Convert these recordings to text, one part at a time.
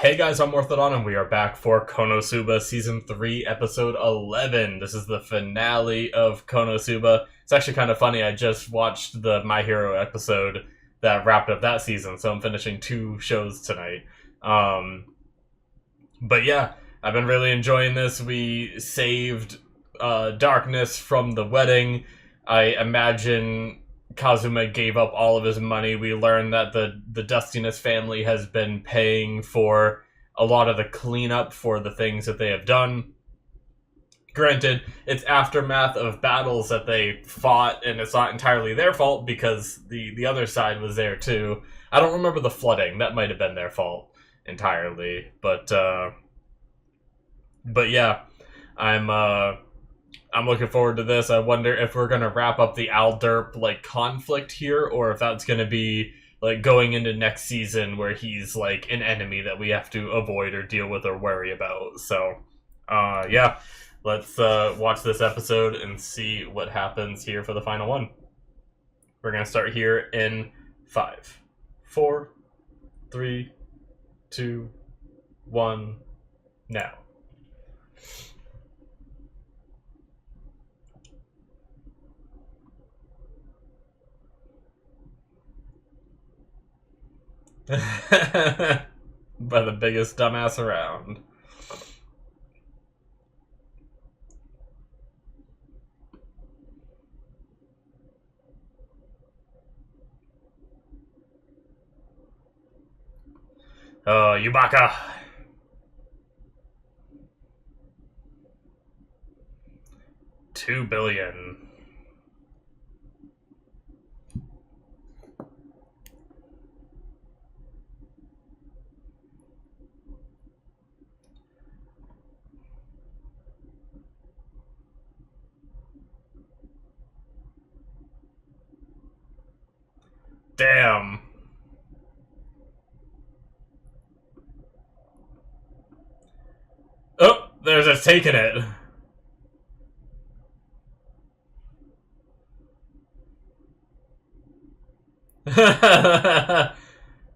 Hey guys, I'm Morthadon, and we are back for KonoSuba Season 3, Episode 11. This is the finale of KonoSuba. It's actually kind of funny, I just watched the My Hero episode that wrapped up that season, so I'm finishing two shows tonight. But yeah, I've been really enjoying this. We saved Darkness from the wedding. I imagine Kazuma gave up all of his money. We learned that the Dustiness family has been paying for a lot of the cleanup for the things that they have done. Granted, it's aftermath of battles that they fought, and it's not entirely their fault because the other side was there too. I don't remember the flooding. That might have been their fault entirely. But yeah, I'm looking forward to this. I wonder if we're gonna wrap up the Alderp like conflict here, or if that's gonna be like going into next season where he's like an enemy that we have to avoid or deal with or worry about. So, yeah, let's watch this episode and see what happens here for the final one. We're gonna start here in 5, 4, 3, 2, 1, now. By the biggest dumbass around. Oh, Yubaka. $2 billion. Damn. Oh, they're just taking it.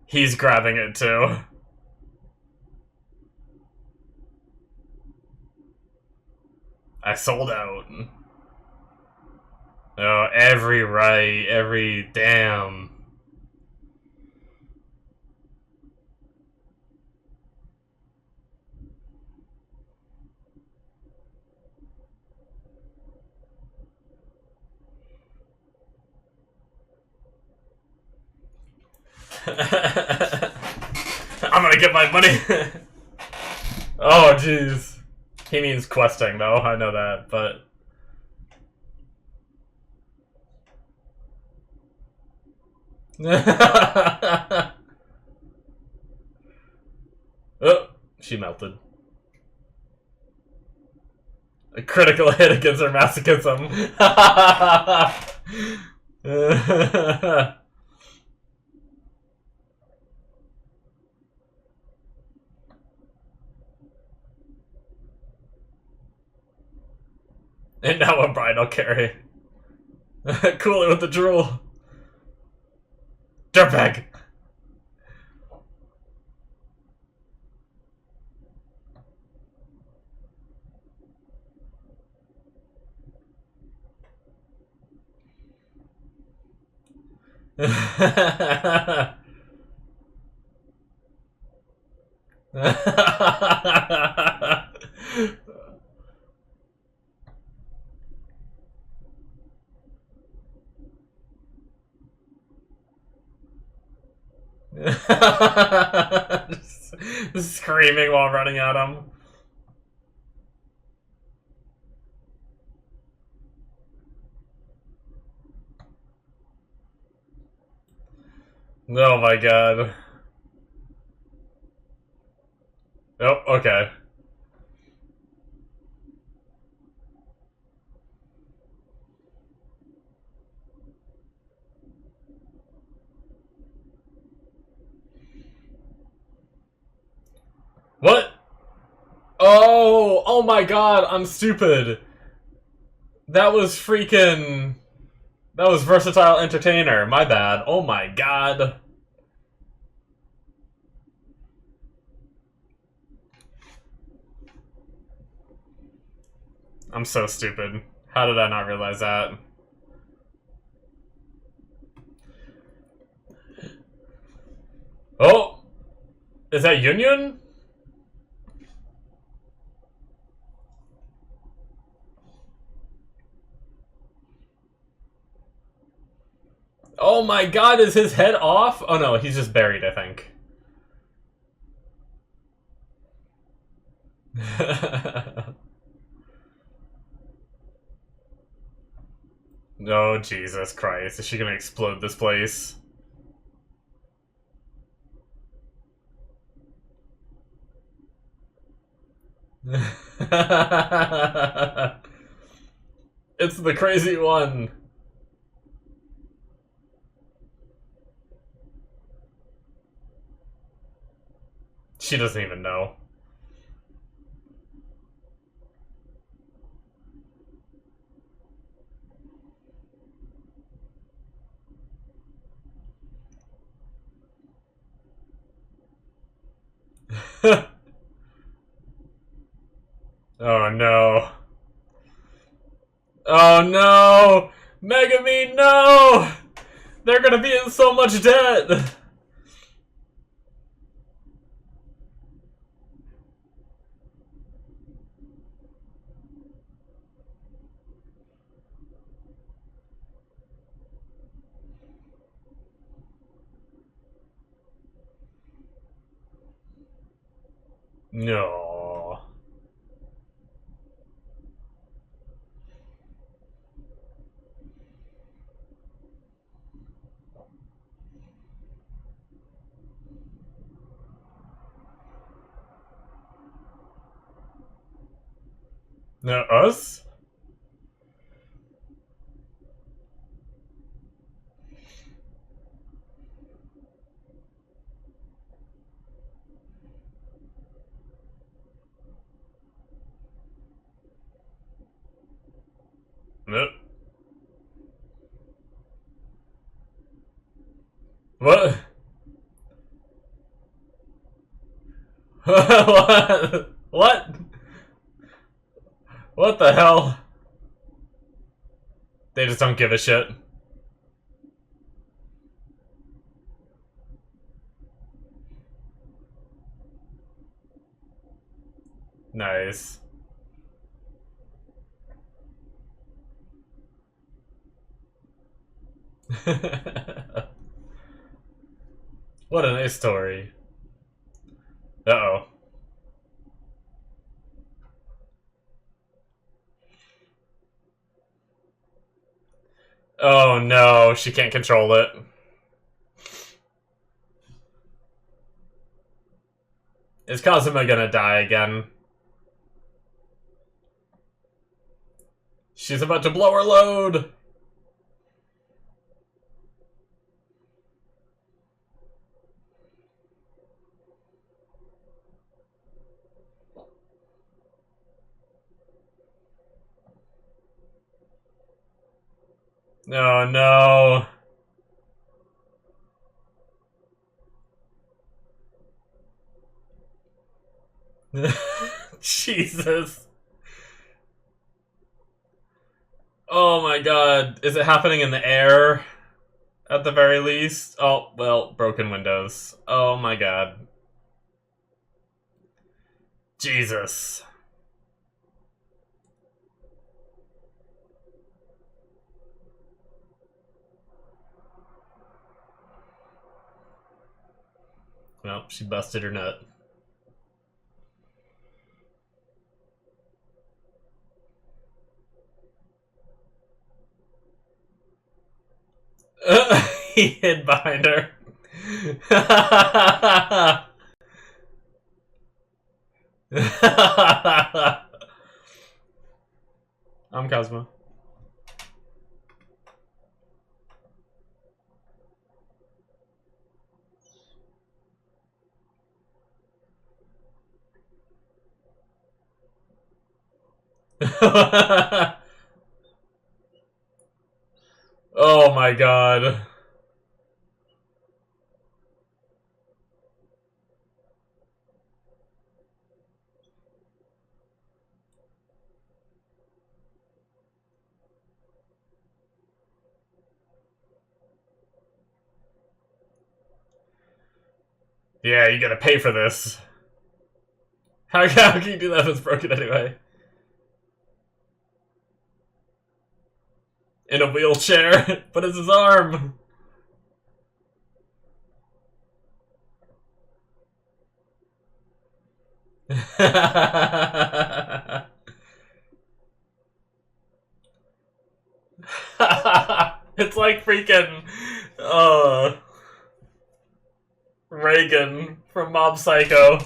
He's grabbing it too. I sold out. Oh, every damn. I'm gonna get my money. Oh, jeez. He means questing, though. I know that, but... Oh, she melted. A critical hit against her masochism. And now a bridal carry. Cool it with the drool. Dirtbag! just screaming while running at him. Oh my god. Oh, okay. What? Oh my god, I'm stupid. That was freaking... That was Versatile Entertainer, my bad. Oh my god. I'm so stupid. How did I not realize that? Oh! Is that Yun? Oh my god, is his head off? Oh no, he's just buried, I think. Oh, Jesus Christ. Is she gonna explode this place? It's the crazy one. She doesn't even know. Oh no. Oh no! Megami, no! They're gonna be in so much debt! No. No, us? Nope. What? What? What? What the hell? They just don't give a shit. Nice. What a nice story. Uh-oh. Oh no, she can't control it. Is Kazuma gonna die again? She's about to blow her load! Oh no. Jesus. Oh my god. Is it happening in the air? At the very least? Oh, well, broken windows. Oh my god. Jesus. Well, she busted her nut. He hid behind her. I'm Cosmo. Oh my god. Yeah, you gotta pay for this. How can you do that if it's broken anyway? In a wheelchair? But it's his arm! It's like freaking Reagan from Mob Psycho.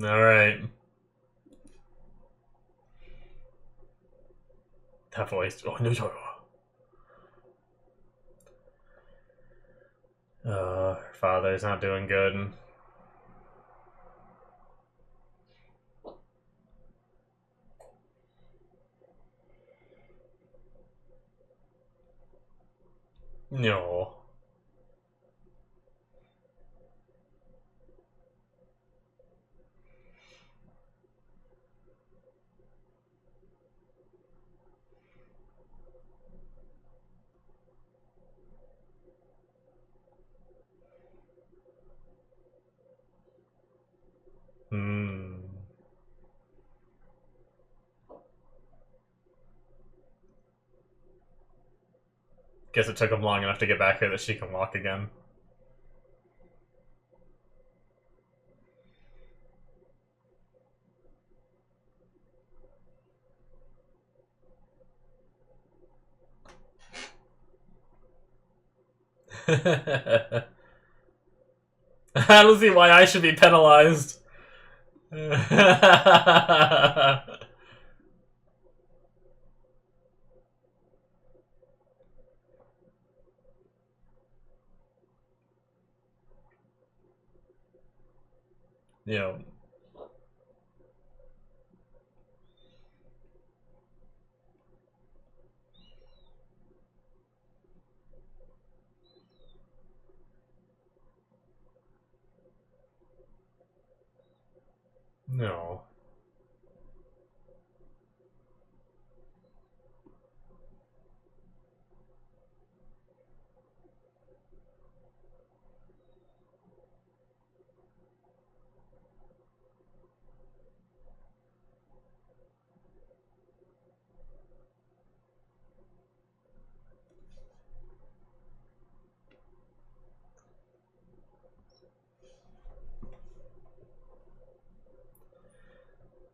Alright. That voice. Oh, no. Her father's not doing good. No. Hmm. Guess it took him long enough to get back here that she can walk again. I don't see why I should be penalized. You know. No.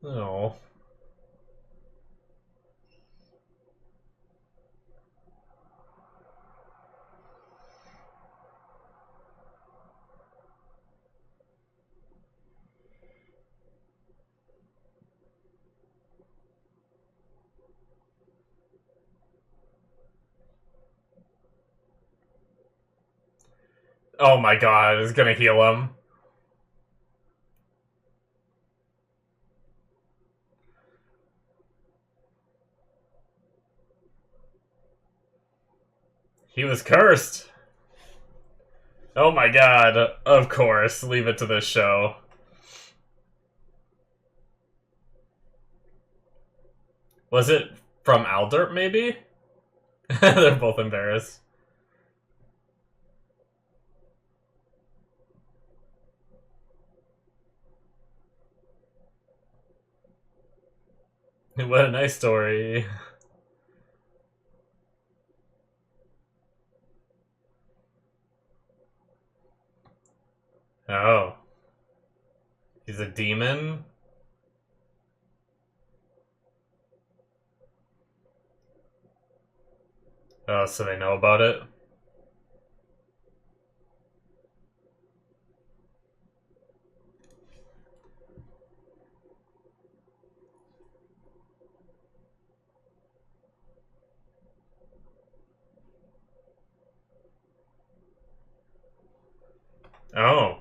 No. Oh my god, it's gonna heal him. He was cursed. Oh my god, of course, leave it to this show. Was it from Aldert, maybe? They're both embarrassed. What a nice story. Oh. He's a demon? Oh, so they know about it? Oh.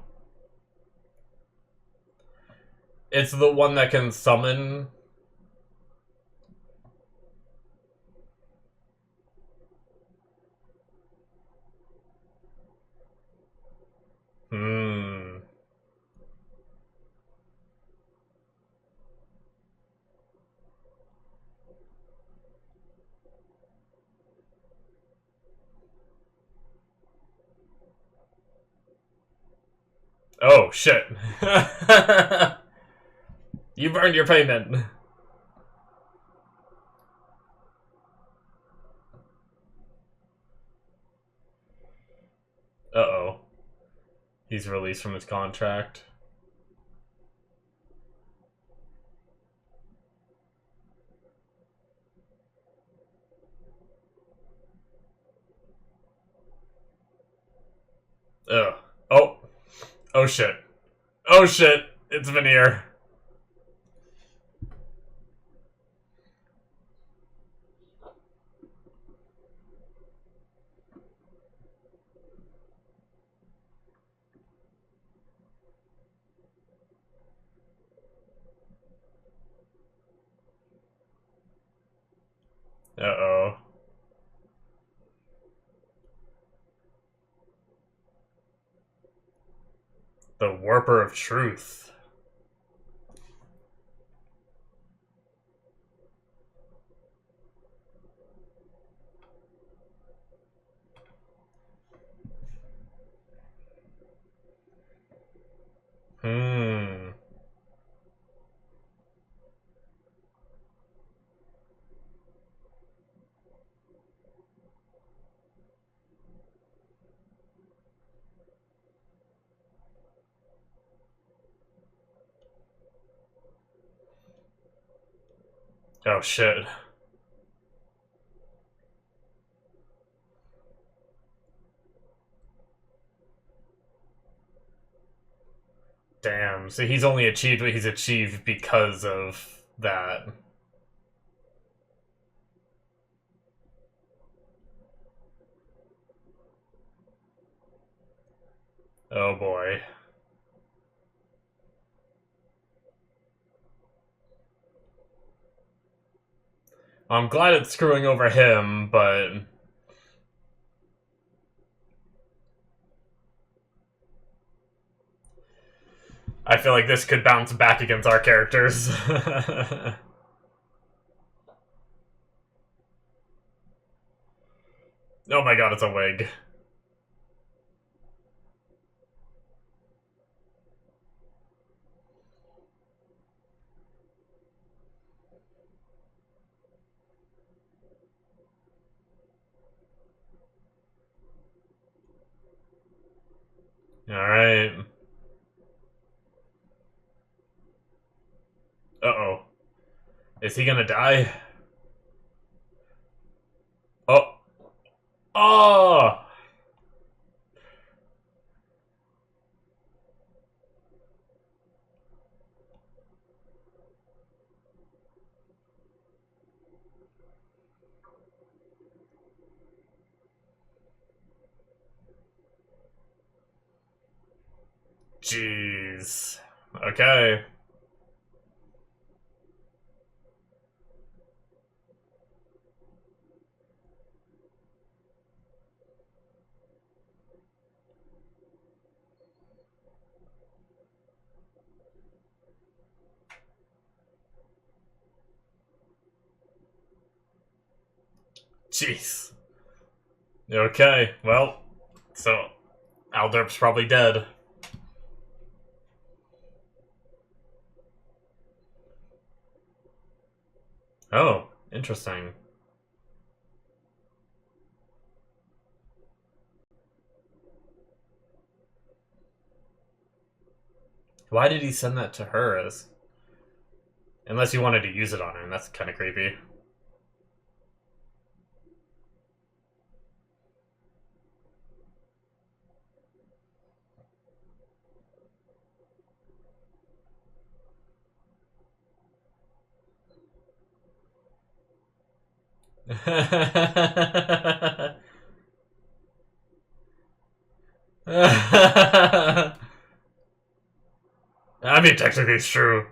It's the one that can summon... Oh, shit. You burned your payment. Uh-oh. He's released from his contract. Ugh. Oh. Oh, shit. Oh, shit. It's Veneer. Uh-oh. The Warper of Truth. Hmm. Oh, shit. Damn. So he's only achieved what he's achieved because of that. Oh, boy. I'm glad it's screwing over him, but I feel like this could bounce back against our characters. Oh my god, it's a wig. Alright. Uh-oh. Is he gonna die? Oh. Oh! Jeez. Okay. Jeez. Okay, well, so Alderp's probably dead. Oh, interesting. Why did he send that to her as... Unless he wanted to use it on her, and that's kind of creepy. I mean, technically it's true.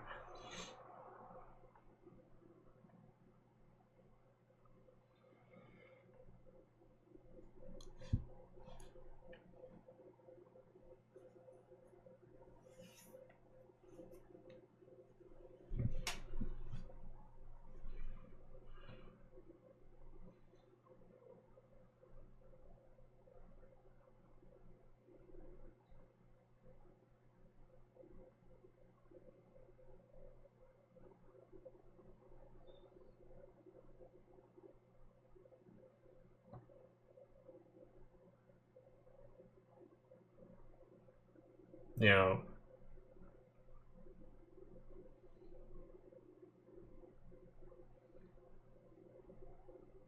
You know.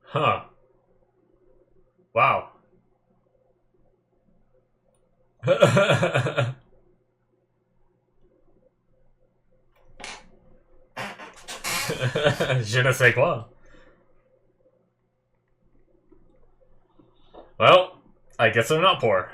Huh. Wow. Je ne sais quoi. Well, I guess I'm not poor.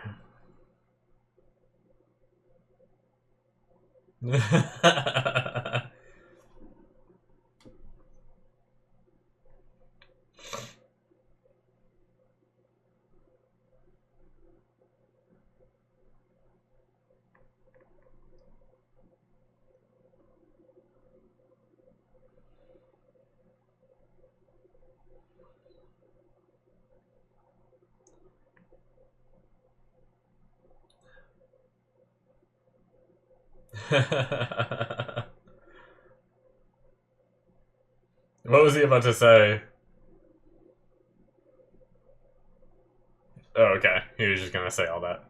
What was he about to say? Oh, okay. He was just gonna say all that.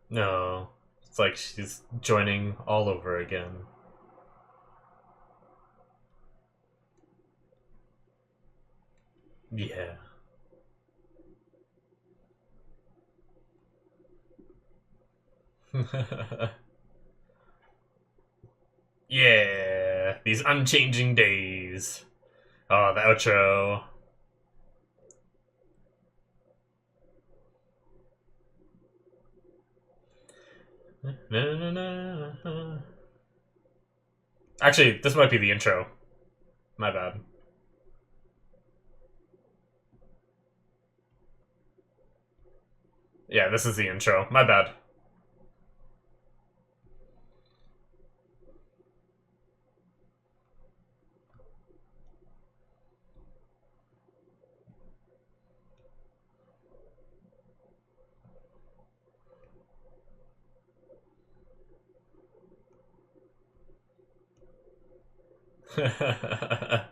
No. It's like she's joining all over again. Yeah. Yeah. These unchanging days. Oh, the outro. Actually, this might be the intro. My bad. Yeah, this is the intro. My bad.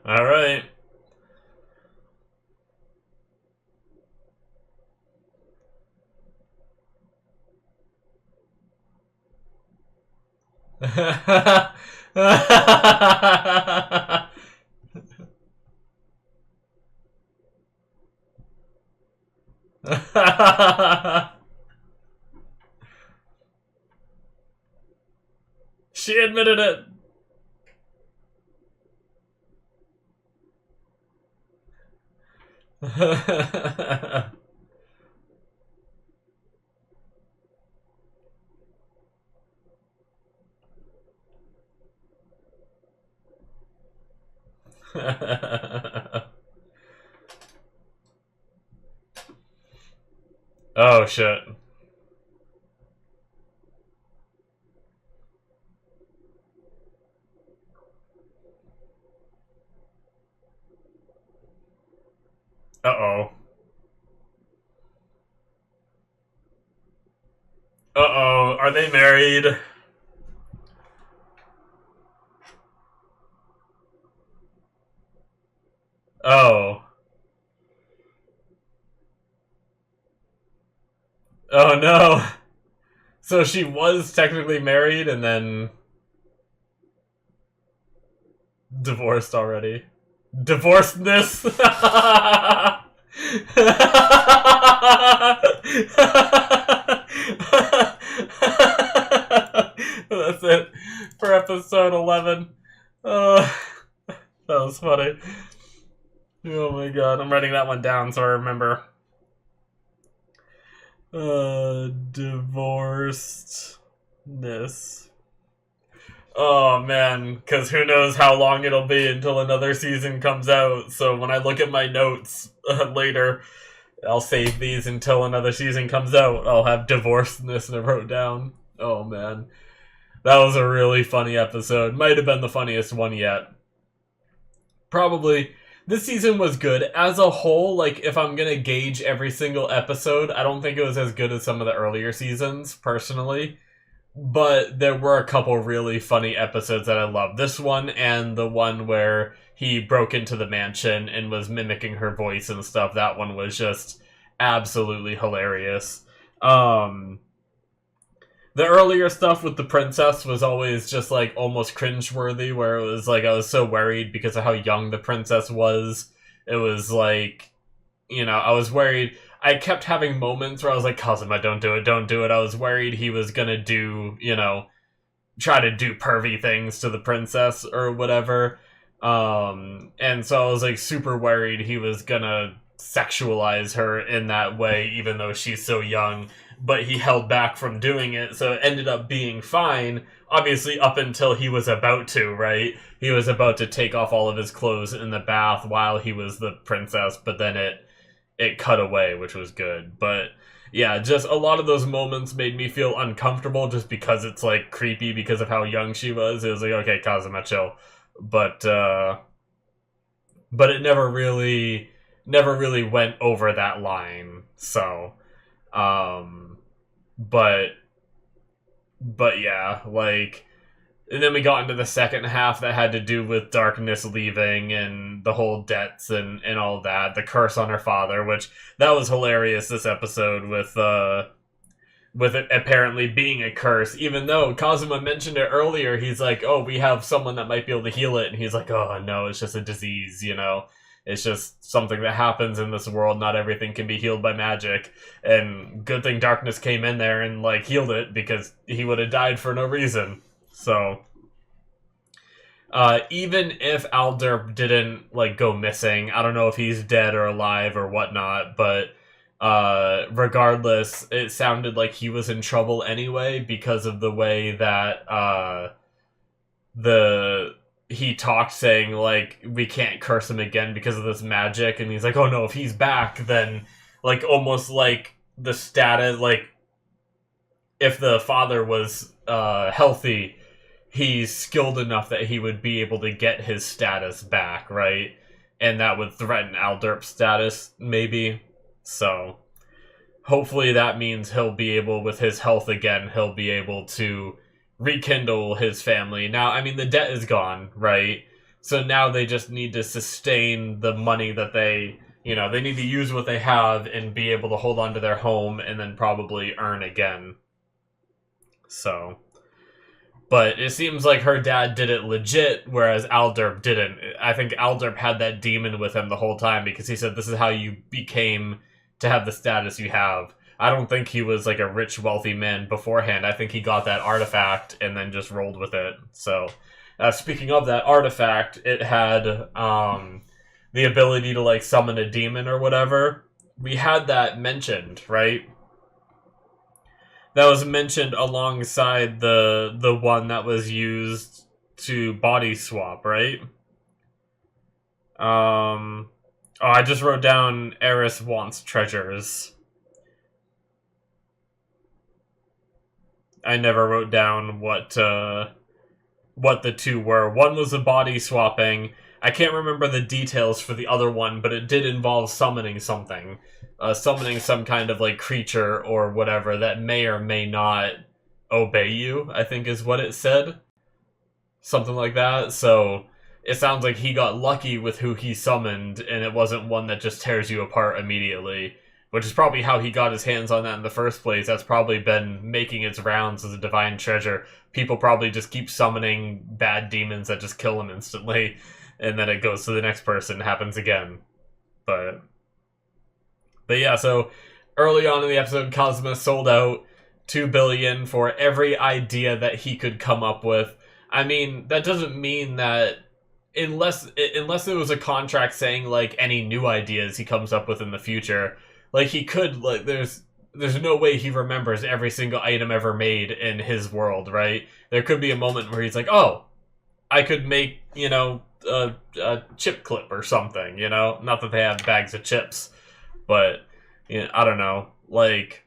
All right. She admitted it. Oh shit. Uh-oh. Uh-oh. Are they married? Oh. Oh no. So she was technically married and then divorced already. Divorcedness? That's it for episode 11. That was funny. Oh my god, I'm writing that one down so I remember. Divorcedness. Oh man, because who knows how long it'll be until another season comes out. So when I look at my notes later, I'll save these until another season comes out. I'll have divorcedness and I wrote down. Oh man, that was a really funny episode. Might have been the funniest one yet. Probably this season was good. As a whole, like, if I'm gonna gauge every single episode, I don't think it was as good as some of the earlier seasons, personally. But there were a couple really funny episodes that I loved. This one and the one where he broke into the mansion and was mimicking her voice and stuff. That one was just absolutely hilarious. The earlier stuff with the princess was always just like almost cringeworthy, where it was like I was so worried because of how young the princess was. It was like, I was worried. I kept having moments where I was like, Kazuma, don't do it, don't do it. I was worried he was gonna do, try to do pervy things to the princess or whatever. And so I was like super worried he was gonna sexualize her in that way, even though she's so young. But he held back from doing it, so it ended up being fine, obviously up until he was about to, right? He was about to take off all of his clothes in the bath while he was the princess, but then it cut away, which was good. But yeah, just a lot of those moments made me feel uncomfortable just because it's like creepy because of how young she was. It was like, okay, Kazuma, chill. But it never really went over that line. So but yeah, like, and then we got into the second half that had to do with Darkness leaving and the whole debts and all that, the curse on her father, which that was hilarious this episode with it apparently being a curse, even though Kazuma mentioned it earlier. He's like, oh, we have someone that might be able to heal it, and he's like, oh no, it's just a disease, It's just something that happens in this world. Not everything can be healed by magic. And good thing Darkness came in there and, like, healed it, because he would have died for no reason. So, even if Alderp didn't, like, go missing, I don't know if he's dead or alive or whatnot, but, regardless, it sounded like he was in trouble anyway because of the way that, he talked, saying, like, we can't curse him again because of this magic, and he's like, oh no, if he's back, then, like, almost like the status, like, if the father was healthy, he's skilled enough that he would be able to get his status back, right? And that would threaten Alderp's status, maybe. So, hopefully that means he'll be able, with his health again, he'll be able to rekindle his family. Now, I mean, the debt is gone, right? So now they just need to sustain the money that they need to use what they have and be able to hold on to their home and then probably earn again. So, but it seems like her dad did it legit, whereas Alderp didn't. I think Alderp had that demon with him the whole time because he said this is how you became to have the status you have. I don't think he was like a rich, wealthy man beforehand. I think he got that artifact and then just rolled with it. So, speaking of that artifact, it had the ability to, like, summon a demon or whatever. We had that mentioned, right? That was mentioned alongside the one that was used to body swap, right? Oh, I just wrote down Eris wants treasures. I never wrote down what the two were. One was the body swapping. I can't remember the details for the other one, but it did involve summoning something. Summoning some kind of, like, creature or whatever that may or may not obey you, I think is what it said. Something like that. So, it sounds like he got lucky with who he summoned, and it wasn't one that just tears you apart immediately. Which is probably how he got his hands on that in the first place. That's probably been making its rounds as a divine treasure. People probably just keep summoning bad demons that just kill him instantly, and then it goes to the next person, happens again. But yeah, so early on in the episode, Kazuma sold out $2 billion for every idea that he could come up with. I mean, that doesn't mean that unless it was a contract saying, like, any new ideas he comes up with in the future. Like, he could, like, there's no way he remembers every single item ever made in his world, right? There could be a moment where he's like, oh, I could make, a chip clip or something, Not that they have bags of chips, but, I don't know. Like,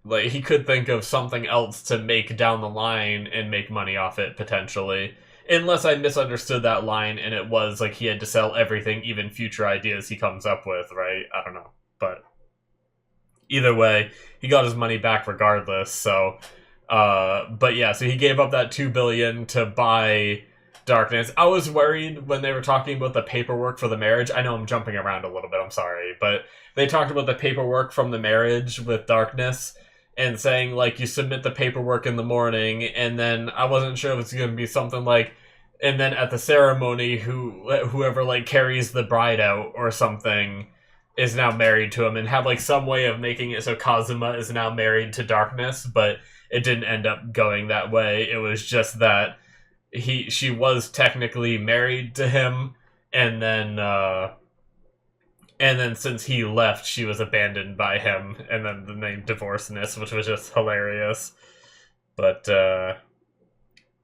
he could think of something else to make down the line and make money off it, potentially. Unless I misunderstood that line and it was like he had to sell everything, even future ideas he comes up with, right? I don't know. But either way, he got his money back regardless, so but yeah, so he gave up that 2 billion to buy Darkness. I was worried when they were talking about the paperwork for the marriage. I know I'm jumping around a little bit, I'm sorry, but they talked about the paperwork from the marriage with Darkness and saying, like, you submit the paperwork in the morning, and then I wasn't sure if it's going to be something like, and then at the ceremony, whoever, like, carries the bride out or something is now married to him, and have, like, some way of making it so Kazuma is now married to Darkness, but it didn't end up going that way. It was just that she was technically married to him, and then since he left, she was abandoned by him, and then the name divorceness, which was just hilarious. But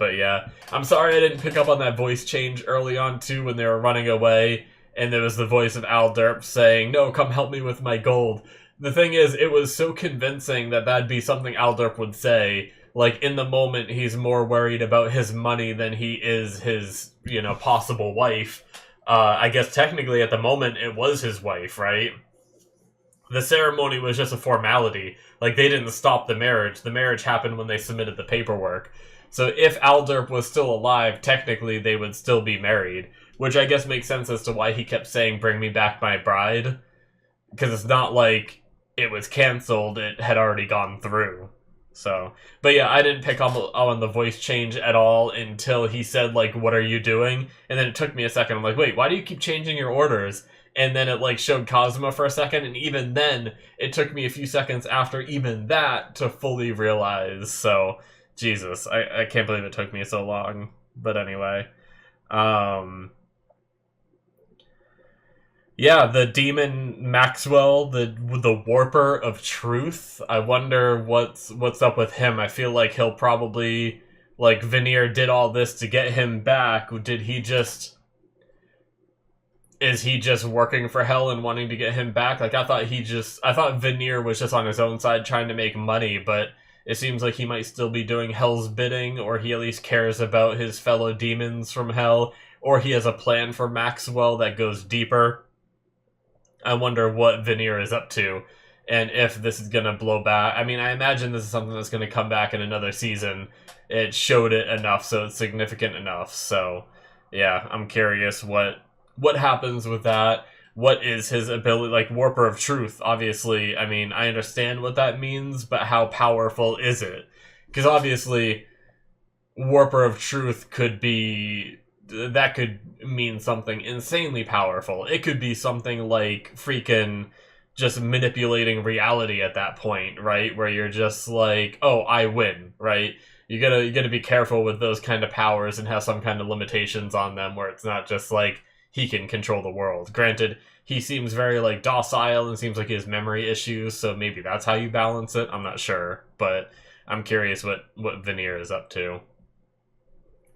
yeah, I'm sorry I didn't pick up on that voice change early on too when they were running away, and there was the voice of Alderp saying, "No, come help me with my gold." The thing is, it was so convincing that that'd be something Alderp would say. Like, in the moment, he's more worried about his money than he is his, possible wife. I guess technically at the moment, it was his wife, right? The ceremony was just a formality. Like, they didn't stop the marriage. The marriage happened when they submitted the paperwork. So if Alderp was still alive, technically they would still be married. Which I guess makes sense as to why he kept saying, "Bring me back my bride." Because it's not like it was cancelled, it had already gone through. So, but yeah, I didn't pick up on the voice change at all until he said, like, "What are you doing?" And then it took me a second. I'm like, wait, why do you keep changing your orders? And then it, like, showed Kazuma for a second, and even then, it took me a few seconds after even that to fully realize. So, Jesus, I can't believe it took me so long. But anyway, yeah, the demon Maxwell, the Warper of Truth. I wonder what's up with him. I feel like he'll probably, like, Veneer did all this to get him back. Is he just working for Hell and wanting to get him back? Like, I thought Veneer was just on his own side trying to make money, but it seems like he might still be doing Hell's bidding, or he at least cares about his fellow demons from Hell, or he has a plan for Maxwell that goes deeper. I wonder what Veneer is up to, and if this is gonna blow back. I mean, I imagine this is something that's gonna come back in another season. It showed it enough, so it's significant enough. So, yeah, I'm curious what happens with that. What is his ability, like, Warper of Truth? Obviously, I mean, I understand what that means, but how powerful is it? Because obviously, Warper of Truth could mean something insanely powerful. It could be something like freaking just manipulating reality at that point, right? Where you're just like, "Oh, I win," right? You gotta be careful with those kind of powers and have some kind of limitations on them, where it's not just like he can control the world. Granted, he seems very, like, docile and seems like he has memory issues, so maybe that's how you balance it. I'm not sure, but I'm curious what Veneer is up to.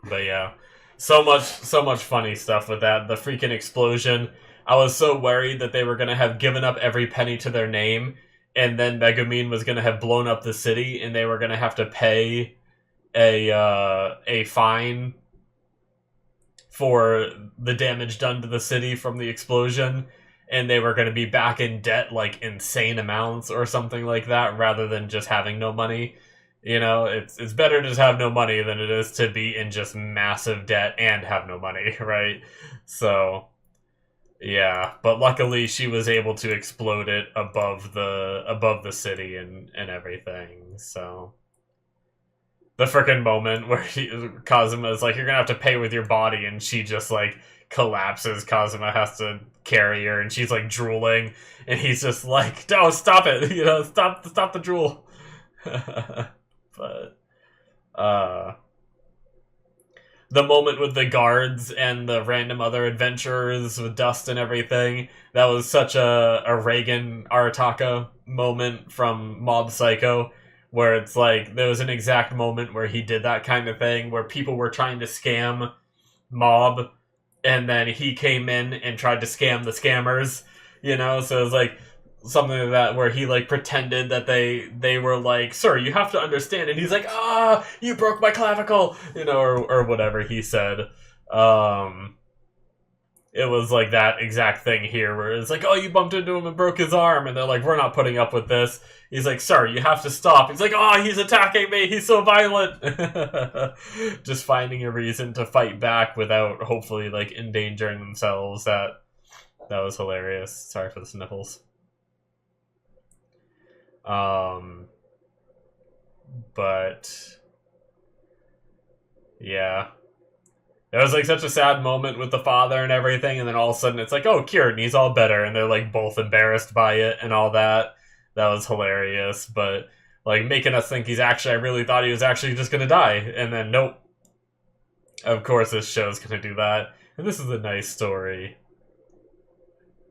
But yeah. So much funny stuff with that. The freaking explosion. I was so worried that they were going to have given up every penny to their name, and then Megumin was going to have blown up the city, and they were going to have to pay a fine for the damage done to the city from the explosion, and they were going to be back in debt, like, insane amounts or something like that, rather than just having no money. It's better to just have no money than it is to be in just massive debt and have no money, right? So, yeah. But luckily, she was able to explode it above the city and everything. So, the frickin' moment where Kazuma is like, "You're gonna have to pay with your body," and she just, like, collapses. Kazuma has to carry her, and she's, like, drooling, and he's just like, "No, stop it! Stop the drool." But the moment with the guards and the random other adventurers with dust and everything, that was such a Reagan Arataka moment from Mob Psycho, where it's like, there was an exact moment where he did that kind of thing, where people were trying to scam Mob, and then he came in and tried to scam the scammers, so it was like, something like that, where he like pretended that they were like, "Sir, you have to understand," and he's like, "Ah, you broke my clavicle," or whatever he said. It was like that exact thing here, where it's like, "Oh, you bumped into him and broke his arm," and they're like, "We're not putting up with this." He's like, "Sir, you have to stop." He's like, "Oh, he's attacking me. He's so violent." Just finding a reason to fight back without hopefully like endangering themselves. That was hilarious. Sorry for the sniffles. But yeah, it was like such a sad moment with the father and everything, and then all of a sudden it's like, oh, cured, and he's all better, and they're like both embarrassed by it and all that. That was hilarious, but like making us think I really thought he was actually just gonna die, and then nope. Of course, this show's gonna do that, and this is a nice story.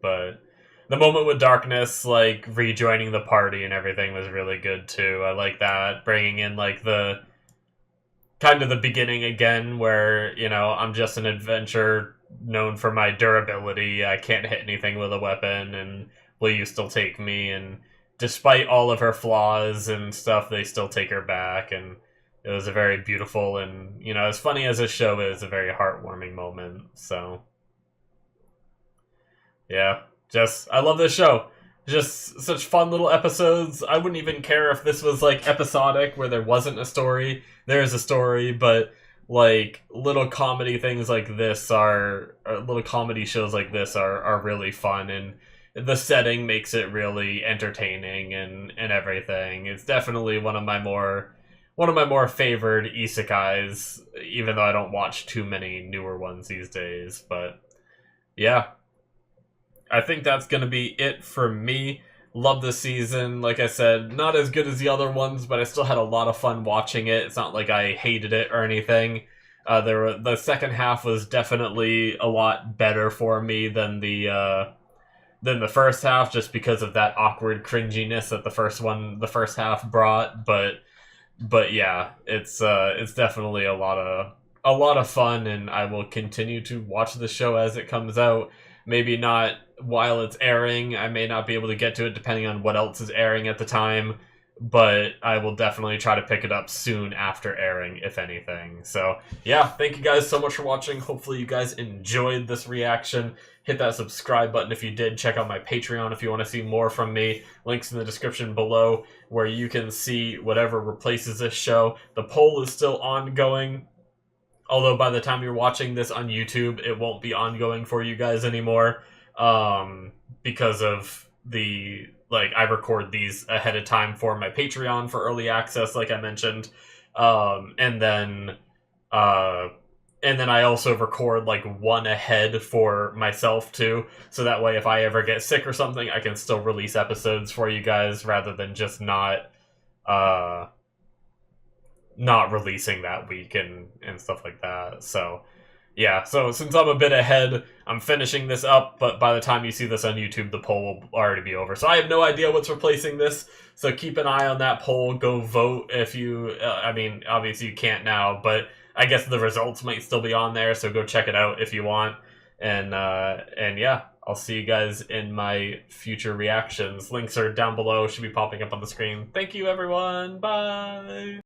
But the moment with Darkness, like, rejoining the party and everything was really good, too. I like that. Bringing in, like, the kind of the beginning again, where, I'm just an adventurer known for my durability. I can't hit anything with a weapon, and will you still take me? And despite all of her flaws and stuff, they still take her back, and it was a very beautiful and, as funny as this show is, a very heartwarming moment, so... Yeah, I love this show. Just such fun little episodes. I wouldn't even care if this was like episodic where there wasn't a story. There is a story, but like little comedy things like this little comedy shows like this are really fun, and the setting makes it really entertaining and everything. It's definitely one of my more favored isekais, even though I don't watch too many newer ones these days. But yeah, I think that's going to be it for me. Love this season. Like I said, not as good as the other ones, but I still had a lot of fun watching it. It's not like I hated it or anything. The second half was definitely a lot better for me than the first half, just because of that awkward cringiness that the first half brought. But yeah, it's definitely a lot of fun, and I will continue to watch the show as it comes out. Maybe not while it's airing. I may not be able to get to it depending on what else is airing at the time, but I will definitely try to pick it up soon after airing, if anything. So yeah, thank you guys so much for watching. Hopefully you guys enjoyed this reaction. Hit that subscribe button if you did. Check out my Patreon if you want to see more from me. Links in the description below where you can see whatever replaces this show. The poll is still ongoing. Although by the time you're watching this on YouTube, it won't be ongoing for you guys anymore, because of I record these ahead of time for my Patreon for early access, like I mentioned, and then I also record like one ahead for myself too, so that way if I ever get sick or something, I can still release episodes for you guys rather than just not releasing that week and stuff like that. So yeah, so since I'm a bit ahead, I'm finishing this up, but by the time you see this on YouTube, the poll will already be over. So I have no idea what's replacing this, so keep an eye on that poll. Go vote if you, obviously you can't now, but I guess the results might still be on there, so go check it out if you want. And yeah, I'll see you guys in my future reactions. Links are down below, should be popping up on the screen. Thank you, everyone. Bye!